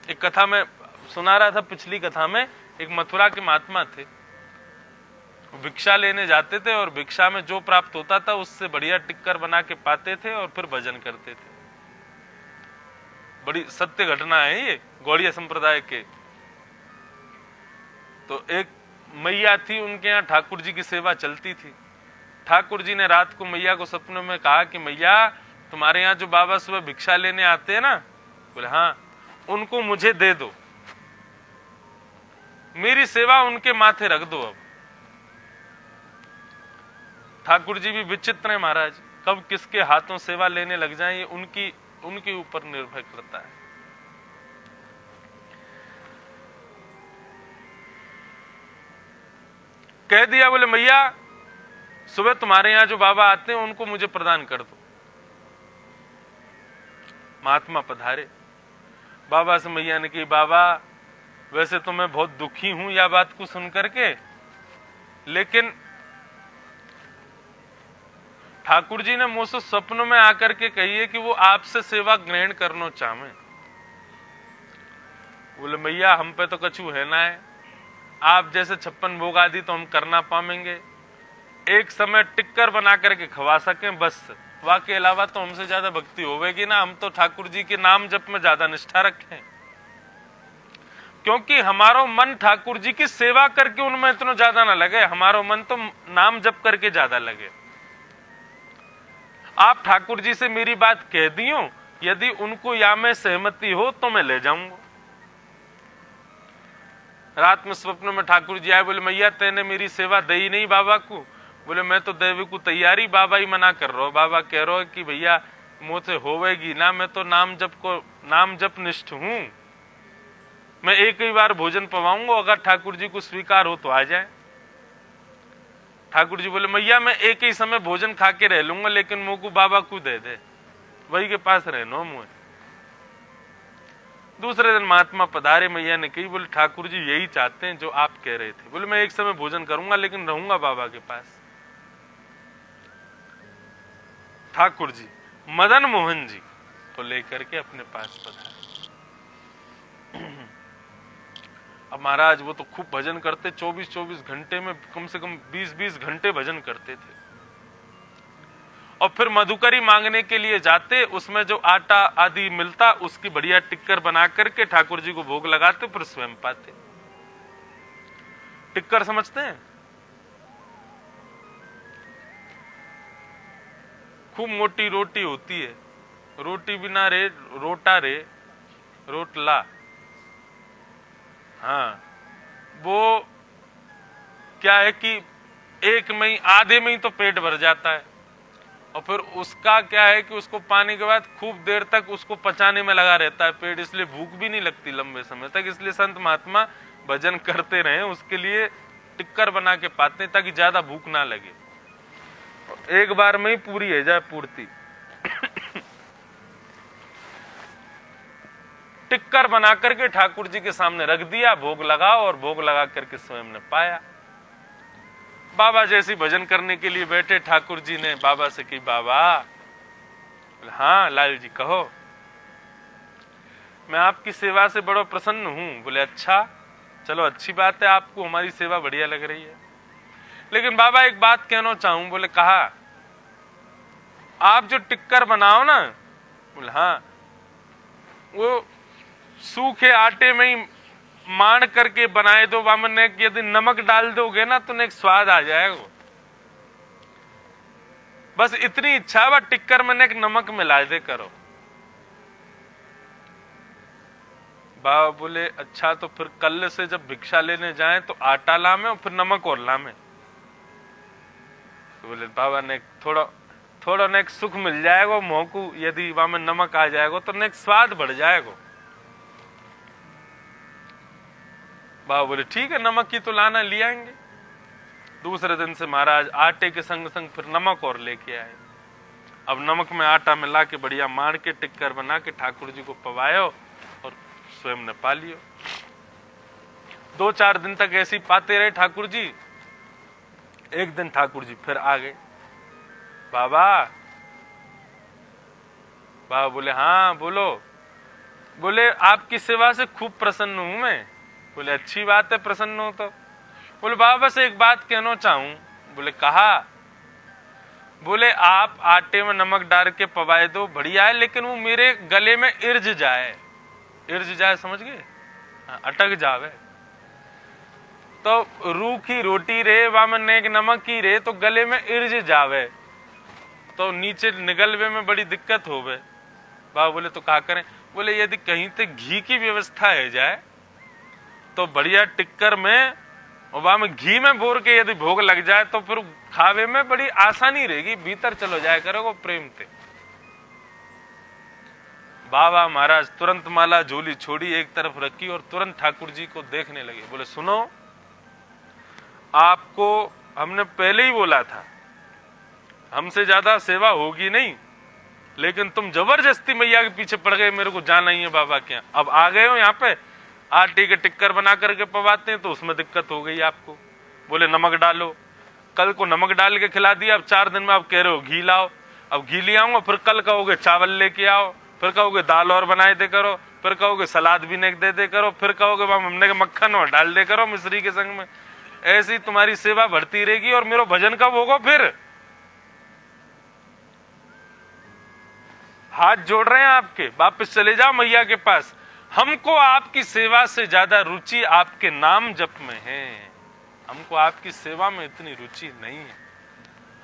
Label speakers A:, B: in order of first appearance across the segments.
A: एक कथा में सुना रहा था, पिछली कथा में एक मथुरा के महात्मा थे, भिक्षा लेने जाते थे और भिक्षा में जो प्राप्त होता था उससे बढ़िया टिक्कर बना के पाते थे और फिर भजन करते थे। बड़ी सत्य घटना है ये, गौड़िया संप्रदाय के। तो एक मैया थी, उनके यहाँ ठाकुर जी की सेवा चलती थी। ठाकुर जी ने रात को मैया को सपनों में कहा कि मैया, तुम्हारे यहाँ जो बाबा सुबह भिक्षा लेने आते हैं ना, बोले हाँ, उनको मुझे दे दो, मेरी सेवा उनके माथे रख दो। अब ठाकुर जी भी विचित्र है महाराज, कब किसके हाथों सेवा लेने लग जाए ये उनके ऊपर निर्भर करता है। कह दिया, बोले मैया सुबह तुम्हारे यहां जो बाबा आते हैं उनको मुझे प्रदान कर दो। महात्मा पधारे, बाबा से मैया ने कही, बाबा वैसे तो मैं बहुत दुखी हूं यह बात को सुनकर के, लेकिन ठाकुर जी ने मुझसे सपनों में आकर के कही है कि वो आपसे सेवा ग्रहण करना चाहे। बोले मैया हम पे तो कछु है ना है, आप जैसे 56 भोग आदि तो हम करना पाएंगे, एक समय टिक्कर बना करके खवा सकें बस, वाके अलावा तो हमसे ज्यादा भक्ति होवेगी ना। हम तो ठाकुर जी के नाम जप में ज्यादा निष्ठा रखें, क्योंकि हमारा मन ठाकुर जी की सेवा करके उनमें इतना ज्यादा ना लगे, हमारा मन तो नाम जप करके ज्यादा लगे। आप ठाकुर जी से मेरी बात कह दियो, यदि उनको या में सहमति हो तो मैं ले जाऊंगा। रात में स्वप्न में ठाकुर जी आए, बोले मैया तेने मेरी सेवा दी नहीं बाबा को। बोले मैं तो देवी को तैयारी, बाबा ही मना कर रहा हो, बाबा कह रहा हो कि भैया मुझसे होवेगी ना, मैं तो नाम जप निष्ठ हूं, मैं एक ही बार भोजन पवाऊंगा, अगर ठाकुर जी को स्वीकार हो तो आ जाए। ठाकुर जी बोले मैया मैं एक ही समय भोजन खा के रह लूंगा, लेकिन मुंह को बाबा को दे दे, वही के पास रहना मुंह। दूसरे दिन महात्मा पधारे, मैया ने कही, बोले ठाकुर जी यही चाहते हैं जो आप कह रहे थे। बोले मैं एक समय भोजन करूंगा लेकिन रहूंगा बाबा के पास। ठाकुर जी मदन मोहन जी को लेकर के अपने पास पधारे। अब महाराज वो तो खूब भजन करते, 24-24 घंटे में कम से कम 20-20 घंटे भजन करते थे। और फिर मधुकरी मांगने के लिए जाते, उसमें जो आटा आदि मिलता उसकी बढ़िया टिक्कर बना करके ठाकुर जी को भोग लगाते, फिर स्वयं पाते। टिक्कर समझते हैं? खूब मोटी रोटी होती है, रोटी बिना रे रोटा रे रोटला, हाँ वो क्या है कि एक में ही आधे में ही तो पेट भर जाता है, और फिर उसका क्या है कि उसको पाने के बाद खूब देर तक उसको पचाने में लगा रहता है पेट, इसलिए भूख भी नहीं लगती लंबे समय तक। इसलिए संत महात्मा भजन करते रहे, उसके लिए टिक्कर बना के पाते हैं ताकि ज्यादा भूख ना लगे, एक बार में ही पूरी है जाए पूर्ति। टिक्कर बना करके ठाकुर जी के सामने रख दिया, भोग लगाओ, और भोग लगा करके स्वयं ने पाया। बाबा जैसी भजन करने के लिए बैठे, ठाकुर जी ने बाबा से कही, बाबा, हाँ लाल जी कहो। मैं आपकी सेवा से बड़ा प्रसन्न हूं। बोले अच्छा, चलो अच्छी बात है, आपको हमारी सेवा बढ़िया लग रही है, लेकिन बाबा एक बात कहना चाहूं। बोले कहा, आप जो टिक्कर बनाओ ना, बोले हाँ, वो सूखे आटे में ही मान करके बनाए दो, वामन, यदि नमक डाल दोगे ना तो एक स्वाद आ जाएगा, बस इतनी इच्छा है, टिक्कर में एक नमक मिला दे करो। बाबा बोले अच्छा, तो फिर कल से जब भिक्षा लेने जाएं तो आटा लामे और फिर नमक और लामे। तो बोले बाबा ने थोड़ा ने सुख मिल जाएगा मुंह को, यदि वहां में नमक आ जाएगा तो एक स्वाद बढ़ जाएगा। बाबा बोले ठीक है, नमक की तो लाना ले आएंगे। दूसरे दिन से महाराज आटे के संग संग फिर नमक और लेके आए। अब नमक में आटा मिला के बढ़िया मार के टिक्कर बना के ठाकुर जी को पवायो और स्वयं ने पा लियो। 2-4 दिन तक ऐसे ही पाते रहे ठाकुर जी। एक दिन ठाकुर जी फिर आ गए। बाबा बोले हाँ बोलो। बोले आपकी सेवा से खूब प्रसन्न हूं मैं। बोले अच्छी बात है, प्रसन्न हो तो। बोले बाबा बस एक बात कहना चाहूं। बोले कहा। बोले आप आटे में नमक डाल के पवाए दो, बढ़िया है, लेकिन वो मेरे गले में इर्ज जाए। इर्ज जाए समझ गए, अटक जावे। तो रूखी रोटी रे वामन नेक नमक की रे, तो गले में इर्ज जावे तो नीचे निगलवे में बड़ी दिक्कत होवे। बाबा बोले तो क्या करें। बोले यदि कहीं से घी की व्यवस्था है जाए तो बढ़िया टिक्कर में वहां में घी में बोर के यदि भोग लग जाए तो फिर खावे में बड़ी आसानी रहेगी, भीतर चलो जाए करोगे प्रेम से। बाबा महाराज तुरंत माला झोली छोड़ी, एक तरफ रखी और तुरंत ठाकुर जी को देखने लगे। बोले सुनो, आपको हमने पहले ही बोला था हमसे ज्यादा सेवा होगी नहीं, लेकिन तुम जबरदस्ती मैया के पीछे पड़ गए, मेरे को जाना ही है बाबा के यहाँ। अब आ गए हो यहाँ पे, आटे के टिक्कर बना करके पवाते हैं तो उसमें दिक्कत हो गई आपको। बोले नमक डालो, कल को नमक डाल के खिला दिया, अब 4 दिन में आप कह रहे हो घी लाओ। अब घी ले आऊंगा, फिर कल कहोगे चावल लेके आओ, फिर कहोगे दाल और बनाए दे करो, फिर कहोगे सलाद भी ने दे करो, फिर कहोगे हमने मक्खन और डाल दे करो मिश्री के संग में। ऐसी तुम्हारी सेवा बढ़ती रहेगी और मेरा भजन कब होगा फिर। हाथ जोड़ रहे हैं आपके, वापस चले जाओ मैया के पास। हमको आपकी सेवा से ज्यादा रुचि आपके नाम जप में है, हमको आपकी सेवा में इतनी रुचि नहीं है,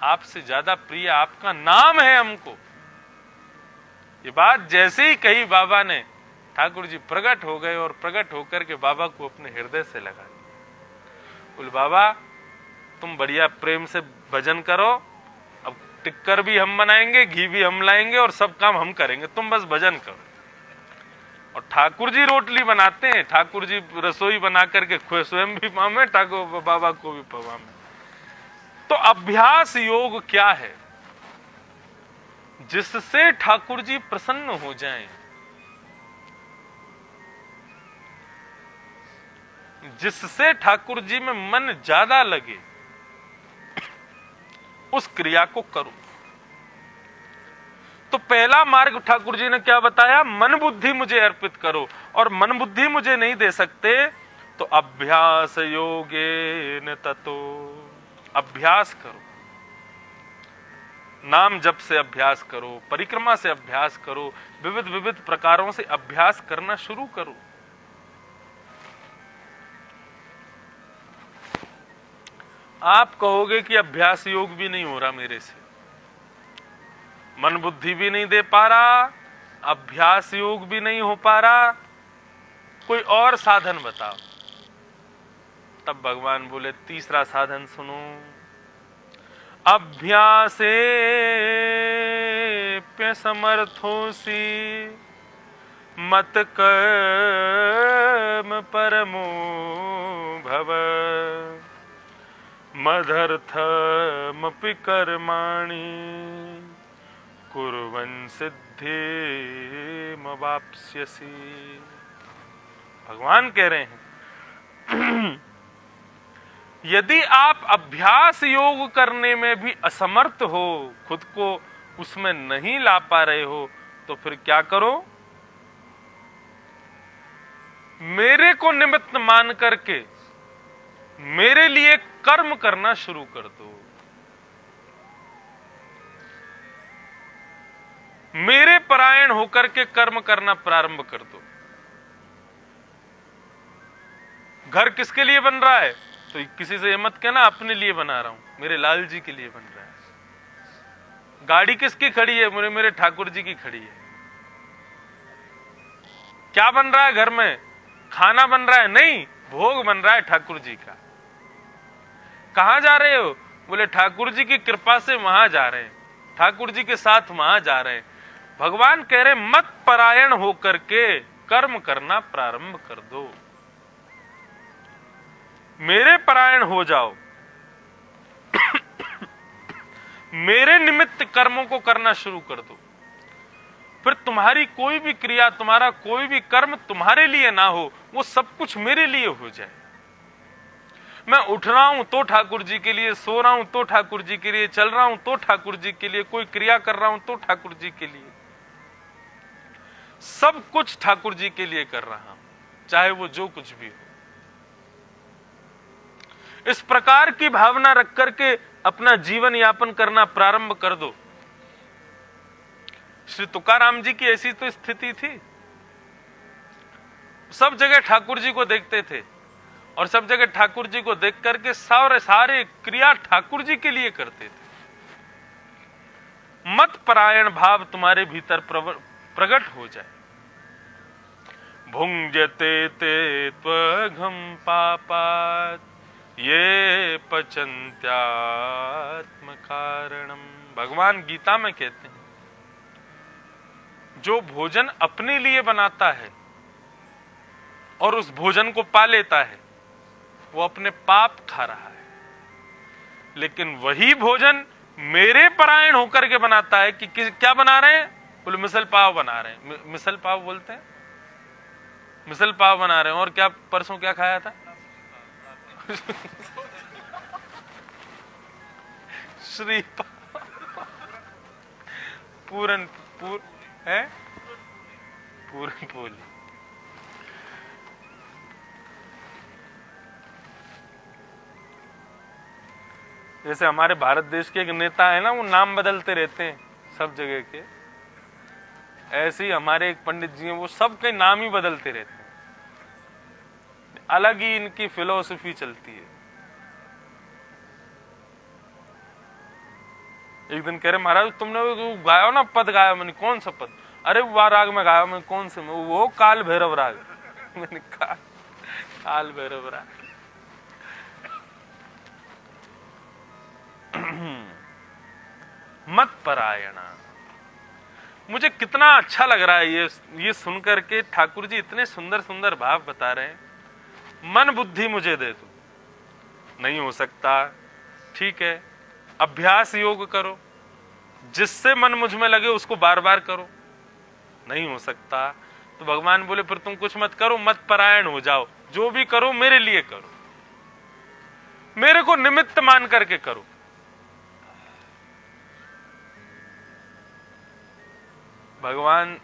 A: आपसे ज्यादा प्रिय आपका नाम है हमको। ये बात जैसे ही कही बाबा ने, ठाकुर जी प्रकट हो गए और प्रकट होकर के बाबा को अपने हृदय से लगा दिया। बोले बाबा तुम बढ़िया प्रेम से भजन करो, अब टिक्कर भी हम बनाएंगे, घी भी हम लाएंगे और सब काम हम करेंगे, तुम बस भजन करो। और ठाकुर जी रोटली बनाते हैं, ठाकुर जी रसोई बना करके खुद स्वयं भी पावे, ठाकुर बाबा को भी पवावे। तो अभ्यास योग क्या है? जिससे ठाकुर जी प्रसन्न हो जाएं, जिससे ठाकुर जी में मन ज्यादा लगे, उस क्रिया को करो। तो पहला मार्ग ठाकुर जी ने क्या बताया? मन बुद्धि मुझे अर्पित करो। और मन बुद्धि मुझे नहीं दे सकते तो अभ्यास योगेन ततो, अभ्यास करो, नाम जप से अभ्यास करो, परिक्रमा से अभ्यास करो, विविध विविध प्रकारों से अभ्यास करना शुरू करो। आप कहोगे कि अभ्यास योग भी नहीं हो रहा मेरे से, मन बुद्धि भी नहीं दे पा रहा, अभ्यास योग भी नहीं हो पा रहा, कोई और साधन बताओ। तब भगवान बोले तीसरा साधन सुनो, अभ्यासे पे समर्थोसी मत कर्म परमो भव मदर्थमपि कर्माणि कुर्वन् सिद्धिमवाप्स्यसि। भगवान कह रहे हैं यदि आप अभ्यास योग करने में भी असमर्थ हो, खुद को उसमें नहीं ला पा रहे हो, तो फिर क्या करो? मेरे को निमित्त मान करके मेरे लिए कर्म करना शुरू कर दो। मेरे परायण होकर के कर्म करना प्रारंभ कर दो। घर किसके लिए बन रहा है? तो किसी से मत कहना अपने लिए बना रहा हूं, मेरे लाल जी के लिए बन रहा है। गाड़ी किसकी खड़ी है? मेरे ठाकुर जी की खड़ी है। क्या बन रहा है घर में? खाना बन रहा है? नहीं, भोग बन रहा है ठाकुर जी का। कहां जा रहे हो? बोले ठाकुर जी की कृपा से वहां जा रहे हैं, ठाकुर जी के साथ वहां जा रहे हैं। भगवान कह रहे मत परायण होकर के कर्म करना प्रारंभ कर दो, मेरे परायण हो जाओ। मेरे निमित्त कर्मों को करना शुरू कर दो। फिर तुम्हारी कोई भी क्रिया, तुम्हारा कोई भी कर्म तुम्हारे लिए ना हो, वो सब कुछ मेरे लिए हो जाए। मैं उठ रहा हूं तो ठाकुर जी के लिए, सो रहा हूं तो ठाकुर जी के लिए, चल रहा हूं तो ठाकुर जी के लिए, कोई क्रिया कर रहा हूं तो ठाकुर जी के लिए। सब कुछ ठाकुर जी के लिए कर रहा हूं, चाहे वो जो कुछ भी हो। इस प्रकार की भावना रख करके अपना जीवन यापन करना प्रारंभ कर दो। श्री तुकाराम जी की ऐसी तो स्थिति थी, सब जगह ठाकुर जी को देखते थे और सब जगह ठाकुर जी को देख करके सारे क्रिया ठाकुर जी के लिए करते थे। मत परायण भाव तुम्हारे भीतर प्रकट हो जाए। भुंजते ते त्वघं पापात् ये पचन्त्यात्म कारणम। भगवान गीता में कहते हैं, जो भोजन अपने लिए बनाता है और उस भोजन को पा लेता है, वो अपने पाप खा रहा है। लेकिन वही भोजन मेरे परायण होकर के बनाता है कि क्या बना रहे हैं, बोले मिसल पाव बना रहे हैं। मिसल पाव बोलते हैं, मिसल पाव बना रहे हैं। और क्या परसों क्या खाया था? श्री पूरन है पूरन पोली। जैसे हमारे भारत देश के एक नेता है ना, वो नाम बदलते रहते हैं सब जगह के, ऐसे ही हमारे एक पंडित जी हैं, वो सबके नाम ही बदलते रहते हैं। अलग ही इनकी फिलॉसफी चलती है। एक दिन कह रहे, महाराज तुमने वो गाया ना पद गाया। मैंने कौन सा पद? अरे वो राग में गाया। मैं कौन से में? वो काल भैरव राग। मैंने कहा काल भैरव राग। मत परायणा। मुझे कितना अच्छा लग रहा है ये सुनकर के। ठाकुर जी इतने सुंदर सुंदर भाव बता रहे हैं। मन बुद्धि मुझे दे दो। नहीं हो सकता, ठीक है, अभ्यास योग करो, जिससे मन मुझ में लगे उसको बार बार करो। नहीं हो सकता तो भगवान बोले फिर तुम कुछ मत करो, मत परायण हो जाओ। जो भी करो मेरे लिए करो, मेरे को निमित्त मान करके करो। भगवान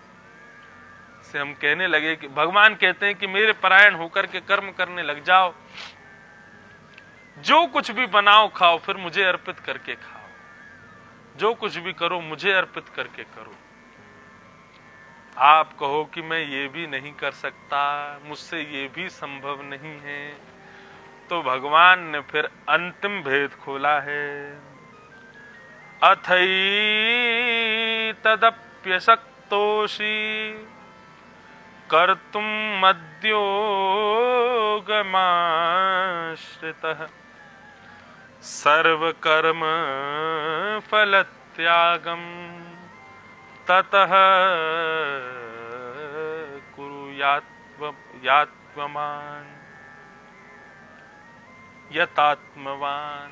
A: से हम कहने लगे कि भगवान कहते हैं कि मेरे परायण होकर के कर्म करने लग जाओ। जो कुछ भी बनाओ खाओ, फिर मुझे अर्पित करके खाओ। जो कुछ भी करो मुझे अर्पित करके करो। आप कहो कि मैं ये भी नहीं कर सकता, मुझसे ये भी संभव नहीं है, तो भगवान ने फिर अंतिम भेद खोला है। अथई तदप्यशक्तोषि कर्तुम मद्योगमाश्रितः सर्वकर्म फलत्यागम ततः कुरु यात्वमान यतात्मवान।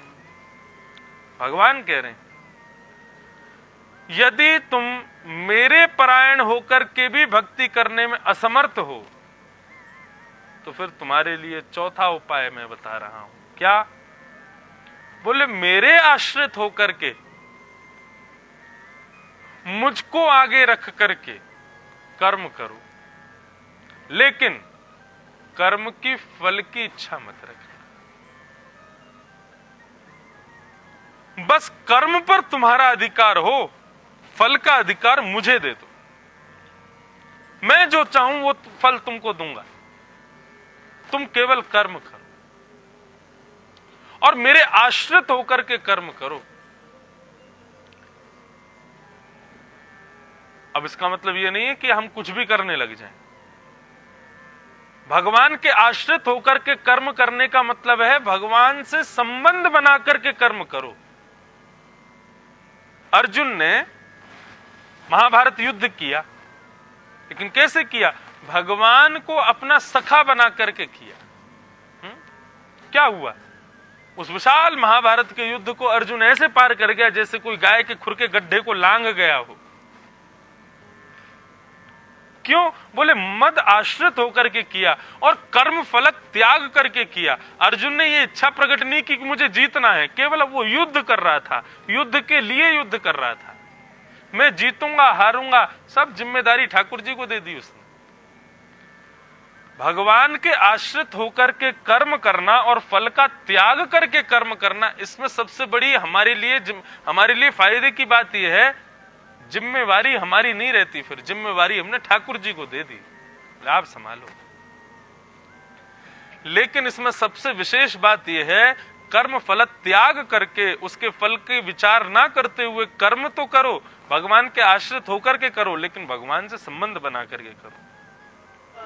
A: भगवान कह रहे हैं, यदि तुम मेरे परायण होकर के भी भक्ति करने में असमर्थ हो, तो फिर तुम्हारे लिए चौथा उपाय मैं बता रहा हूं। क्या? बोले मेरे आश्रित होकर के, मुझको आगे रख करके कर्म करो, लेकिन कर्म की फल की इच्छा मत रखना। बस कर्म पर तुम्हारा अधिकार हो, फल का अधिकार मुझे दे दो। मैं जो चाहूं वो फल तुमको दूंगा, तुम केवल कर्म करो और मेरे आश्रित होकर के कर्म करो। अब इसका मतलब ये नहीं है कि हम कुछ भी करने लग जाएं। भगवान के आश्रित होकर के कर्म करने का मतलब है भगवान से संबंध बना करके कर्म करो। अर्जुन ने महाभारत युद्ध किया, लेकिन कैसे किया? भगवान को अपना सखा बना करके किया। क्या हुआ? उस विशाल महाभारत के युद्ध को अर्जुन ऐसे पार कर गया जैसे कोई गाय के खुर के गड्ढे को लांग गया हो। क्यों? बोले मद आश्रित होकर के किया और कर्म फलक त्याग करके किया। अर्जुन ने ये इच्छा प्रकट नहीं की कि मुझे जीतना है, केवल वो युद्ध कर रहा था, युद्ध के लिए युद्ध कर रहा था। मैं जीतूंगा हारूंगा, सब जिम्मेदारी ठाकुर जी को दे दी उसने। भगवान के आश्रित होकर के कर्म करना और फल का त्याग करके कर्म करना, इसमें सबसे बड़ी हमारे लिए फायदे की बात यह है, जिम्मेवारी हमारी नहीं रहती, फिर जिम्मेवारी हमने ठाकुर जी को दे दी, आप संभालो। लेकिन इसमें सबसे विशेष बात यह है, कर्म फल त्याग करके उसके फल के विचार ना करते हुए कर्म तो करो, भगवान के आश्रित होकर के करो, लेकिन भगवान से संबंध बना करके करो।